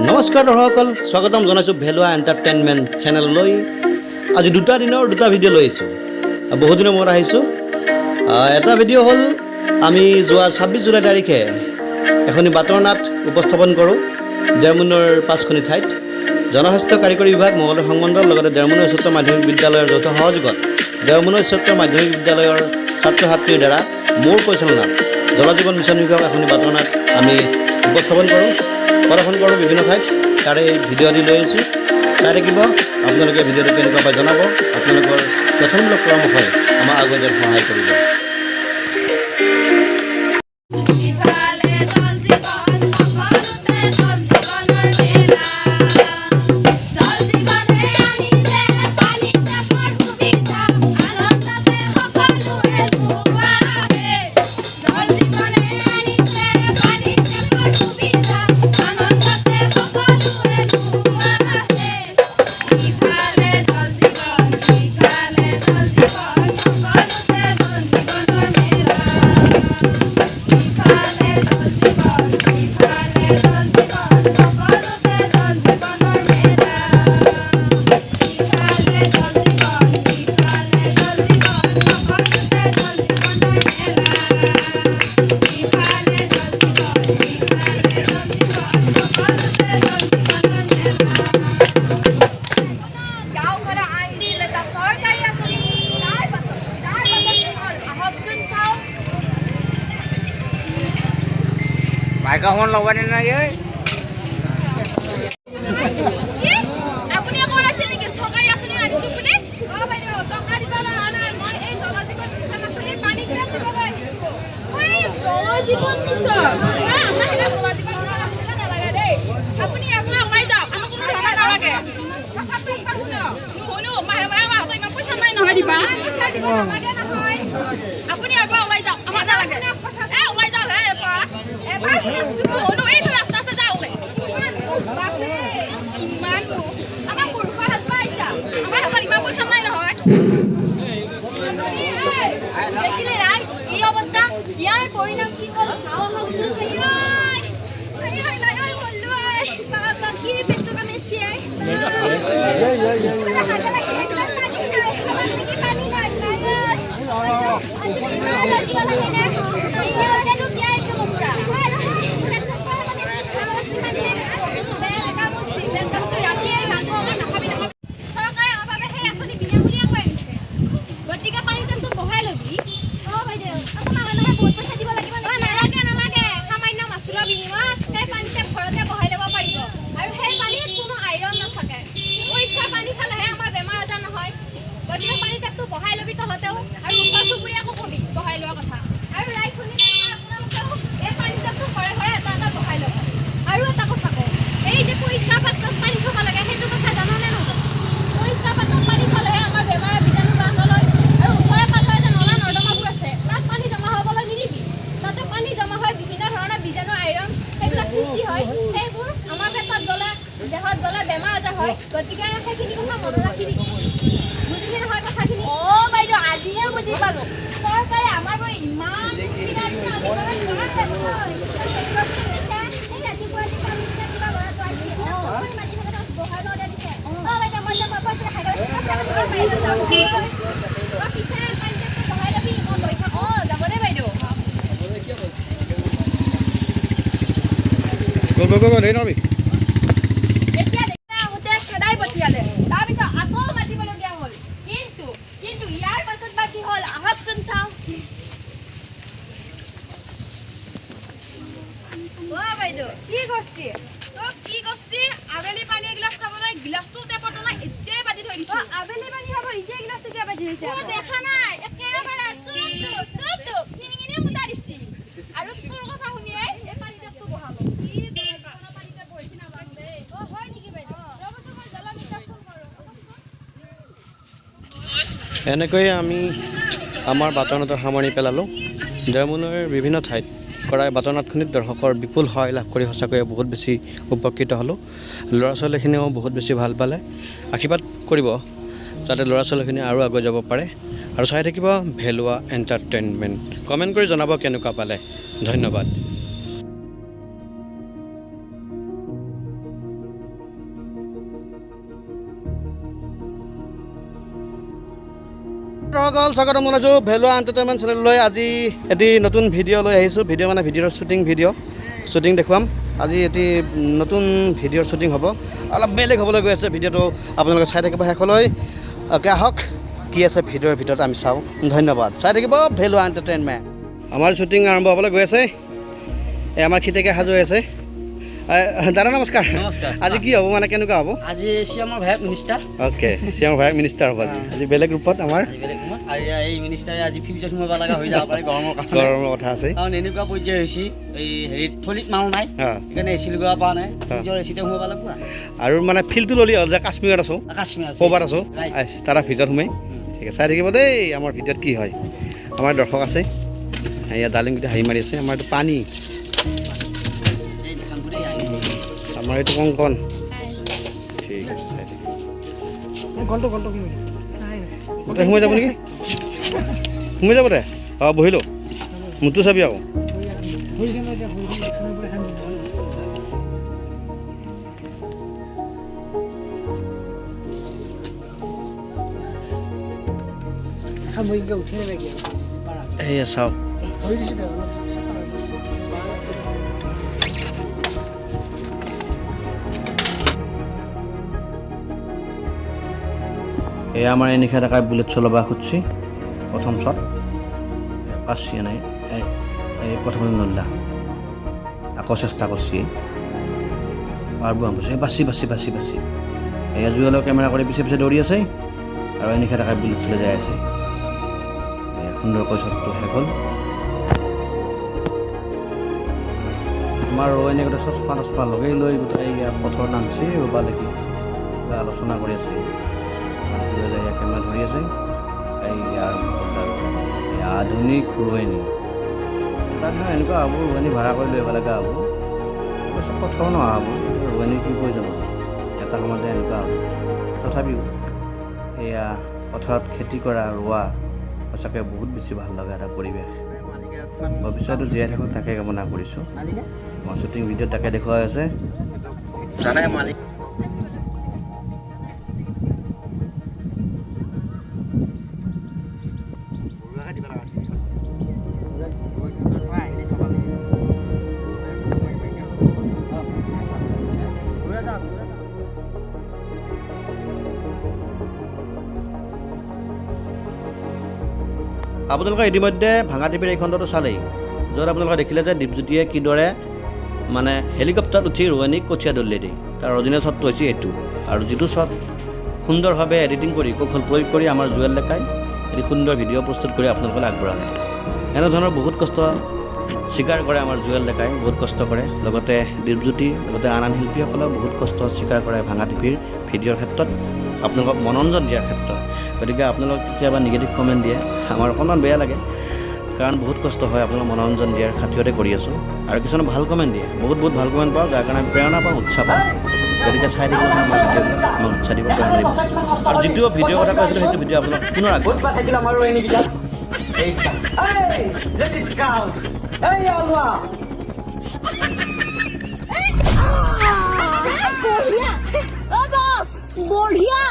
নমস্কাৰ দৰ্শকসকল, স্বাগতম জনাইছোঁ ভেলুৱা এণ্টাৰটেইনমেণ্ট চেনেললৈ। আজি দুটা দিনৰ দুটা ভিডিঅ' লৈ আহিছোঁ। বহুদিনৰ মূৰত আহিছোঁ। এটা ভিডিঅ' হ'ল আমি যোৱা 26 জুলাই তাৰিখে এখনি বাটৰ নাট উপস্থাপন কৰোঁ ডেৰমুনৰ 5খনি ঠাইত। জনস্বাস্থ্য কাৰিকৰী বিভাগ মঙলদৈ সংমণ্ডল লগতে ডেৰমুনৰ উচ্চতৰ মাধ্যমিক বিদ্যালয়ৰ যৌথ সহযোগত ডেৰমুনৰ উচ্চতৰ মাধ্যমিক বিদ্যালয়ৰ ছাত্ৰ ছাত্ৰীৰ দ্বাৰা মোৰ পৰিচালনাত জল জীৱন মিছন বিভাগ এখনি বাটৰ নাট আমি উপস্থাপন কৰোঁ, প্ৰদৰ্শন কৰোঁ বিভিন্ন ঠাইত। তাৰে ভিডিঅ' দি লৈ আহিছোঁ, চাই থাকিব। আপোনালোকে ভিডিঅ'টো কেনেকুৱা পায় জনাব। আপোনালোকৰ গঠনমূলক পৰামৰ্শই আমাক আগুৱাই যোৱাত সহায় কৰিব। মাইক্ৰফোন ল'ব নে নাই? আপুনি কোন আছিল নেকি? চৰকাৰী আঁচনি আনিছোঁ বুলি বাইদেউ টকা দিব লগা নাই। মই এই জল জীৱন মিছন আঁচনিৰ পানী টেপ দিব আহিছোঁ। এই জল জীৱন মিছন আমাৰ জল জীৱন মিছন আঁচনি নালাগে দেই। আপুনি ইয়াৰ পৰা ওলাই যাওক, আমাক কোনো ধৰণৰ নালাগে। নুশুনো, মাহে মাহে আমাৰ হাতত ইমান পইচা নাই নহয় দিবা। নালাগে নহয়, আপুনি ইয়াৰ পৰা ওলাই যাওক, আমাক নালাগে। ওলাই যাওক হে ইয়াৰ পৰা। নুশুনো, এইফালে ৰাস্তা আছে যাওক। ইমান আমাৰ পুৰুষৰ হাত পৰা আহিছা, আমাৰ হাতত ইমান পইচা নাই নহয়। দেখিলে ৰাইজ কি অৱস্থা, ইয়াৰ পৰিণাম কি হ'ল চাওঁ আহকচোন। কি পেটটো কামেচিয়াই গতিকে সেইখিনি কথা মনত ৰাখিবি, বুজিলি নহয় কথাখিনি? বাইদেউ আজিহে বুজি পালো। চৰকাৰে আমাৰ ইমান আবেলি পানী এগিলাস খাব নাই, গিলাসটো টেপত নাই, এতিয়াই পাতি থৈ দিছো। আবেলি পানী খাব, এতিয়া গিলাসটো কিয় পাতি থৈছে? দেখা নাই, একেবাৰে টিঙিনে মুতা দিছি। আৰু তোৰ কথা শুনিয়ে এই পানী টেপটো বহাব। কি পানী টেপ বহিছি নাজানো দেই। হয় নেকি বাইদেউ? ৰবচোন মই জল মিটাৰ ফোন কৰোঁ। এনেকৈয়ে আমি আমাৰ বাটৰ নাটৰ সামৰণি পেলালোঁ। ডেৰমুনৰ বিভিন্ন ঠাইত কৰা বাটৰ নাটখনিত দৰ্শকৰ বিপুল সহায় লাভ কৰি সঁচাকৈয়ে বহুত বেছি উপকৃত হ'লোঁ। ল'ৰা ছোৱালীখিনিও বহুত বেছি ভাল পালে। আশীৰ্বাদ কৰিব যাতে ল'ৰা ছোৱালীখিনি আৰু আগুৱাই যাব পাৰে। আৰু চাই থাকিব ভেলুৱা এণ্টাৰটেইনমেণ্ট। কমেণ্ট কৰি জনাব কেনেকুৱা পালে। ধন্যবাদ। দৰ্শকসকল স্বাগতম জনাইছোঁ ভেলুৱা এণ্টাৰটেইনমেণ্ট চেনেললৈ। আজি এটি নতুন ভিডিঅ' লৈ আহিছোঁ। ভিডিঅ' মানে ভিডিঅ'ৰ শ্বুটিং দেখুৱাম। আজি এটি নতুন ভিডিঅ'ৰ শ্বুটিং হ'ব, অলপ বেলেগ হ'বলৈ গৈ আছে। ভিডিঅ'টো আপোনালোকে চাই থাকিব শেষলৈ। আহক কি আছে ভিডিঅ'ৰ ভিতৰত আমি চাওঁ। ধন্যবাদ, চাই থাকিব ভেলুৱা এণ্টাৰটেইনমেণ্ট। আমাৰ শ্বুটিং আৰম্ভ হ'বলৈ গৈ আছে। এই আমাৰ খিতেকে সাজু হৈ আছে। দাদা নমস্কাৰ। নমস্কাৰ। আজি কি হ'ব মানে কেনেকুৱা হ'ব? আজি শ্যামৰ ভাইক মিনিষ্টাৰ। অ'কে, শ্যাম ভাইক মিনিষ্টাৰ হ'ব আজি বেলেগ ৰূপত আমাৰ। এই মিনিষ্টাৰে আজি ফিল্ডত সোমাব লগা হৈ যাব পাৰে গৰমৰ কাৰণে। গৰমৰ কথা আছে কাৰণ এনেকুৱা পৰ্যায় হৈছে এই হেৰিত থলীত মানুহ নাই, সেইকাৰণে এচি লগোৱা পৰা নাই। নিজৰ এচিতে সোমাব লাগিব। আৰু মানে ফিল্ডটো ল'লি হ'ল যে কাশ্মীৰত আছোঁ, কাশ্মীৰ ক'ৰবাত আছোঁ, তাৰা ভিতৰত সোমাই। ঠিক আছে, চাই থাকিব দেই আমাৰ ভিডিঅ'ত কি হয়। আমাৰ দৰ্শক আছে, ইয়াত ডালিমকেইটা হাঁহি মাৰি আছে। আমাৰ এইটো পানী, আমাৰ এইটো কংকন। ঠিক আছে, চাই থাকিব। গোটেই সোমাই যাব নেকি? সোমাই যাব দে। অঁ বহিলোঁ, মোৰটো চাবি আকৌ। এয়া চাওক, এয়া আমাৰ এই নিশা ডেকাই বুলেট চলাব খুজিছে। প্ৰথম শ্বট পাৰছি নাই, এই প্ৰথমতে নল্লা, আকৌ চেষ্টা কৰিছে, পাৰব পাৰছে, বাচি বাচি বাচি বাচি এয়া জুৱেলৰ কেমেৰা কৰি পিছে পিছে দৌৰি আছে। আৰু এই নিশা ডেকাই বুলেট চলাই যাই আছে। সুন্দৰকৈ শ্বটটো শেষ হ'ল। আমাৰ ৰয়নে গোটেই চচমা লগাই লৈ গোটেই পথৰ নামছে ৰ'বা লাগি আলোচনা কৰি আছে। কেমেৰা ধৰি আছে। এই আধুনিক ৰোৱনী তাত নহয়, এনেকুৱা হ'ব ৰোৱনী ভাড়া কৰি লৈ আহিব লগা হ'ব। চব কথাও নোহোৱা হ'ব, ৰোৱনী কি প্ৰয়োজন হ'ব, এটা সময়তে এনেকুৱা হ'ব। তথাপিও এয়া পথাৰত খেতি কৰা ৰোৱা সঁচাকৈ বহুত বেছি ভাল লগা এটা পৰিৱেশ। ভৱিষ্যতো জীয়াই থাকোঁ তাকে কামনা কৰিছোঁ। আমাৰ শ্বুটিং ভিডিঅ'ত তাকে দেখুৱাই আছে। আপোনালোকে ইতিমধ্যে ভাঙা টিভিৰ এই খণ্ডটো চালেই, য'ত আপোনালোকে দেখিলে যে দীপজ্যোতিয়ে কিদৰে মানে হেলিকপ্টাৰত উঠি ৰোৱনীক কঠীয়া দলিয়াই দিয়ে। তাৰ অৰিজিনেল শ্বটটো হৈছে এইটো। আৰু যিটো শ্বট সুন্দৰভাৱে এডিটিং কৰি কৌশল প্ৰয়োগ কৰি আমাৰ জুৱেল ডেকাই এটি সুন্দৰ ভিডিঅ' প্ৰস্তুত কৰি আপোনালোকলৈ আগবঢ়ালে। এনেধৰণৰ বহুত কষ্ট স্বীকাৰ কৰে আমাৰ জুৱেল ডেকাই, বহুত কষ্ট কৰে। লগতে দীপজ্যোতি, লগতে আন আন শিল্পীসকলেও বহুত কষ্ট স্বীকাৰ কৰে ভাঙা টিভিৰ ভিডিঅ'ৰ ক্ষেত্ৰত, আপোনালোকক মনোৰঞ্জন দিয়াৰ ক্ষেত্ৰত। গতিকে আপোনালোক কেতিয়াবা নিগেটিভ কমেণ্ট দিয়ে, আমাৰ অকণমান বেয়া লাগে, কাৰণ বহুত কষ্ট হয় আপোনালোক মনোৰঞ্জন দিয়াৰ খাতিৰতে কৰি আছোঁ। আৰু কিছুমানে ভাল কমেণ্ট দিয়ে, বহুত ভাল কমেণ্ট পাওঁ, যাৰ কাৰণে প্ৰেৰণা পাওঁ, উৎসাহ পাওঁ। গতিকে চাই থাকিব আমাৰ ভিডিঅ'বিলাক, আমাক উৎসাহ দিব, প্ৰেৰণা দিব। আৰু যিটো ভিডিঅ'ৰ কথা কৈছিলোঁ সেইটো ভিডিঅ' আপোনাক পুনৰ বঢ়িয়া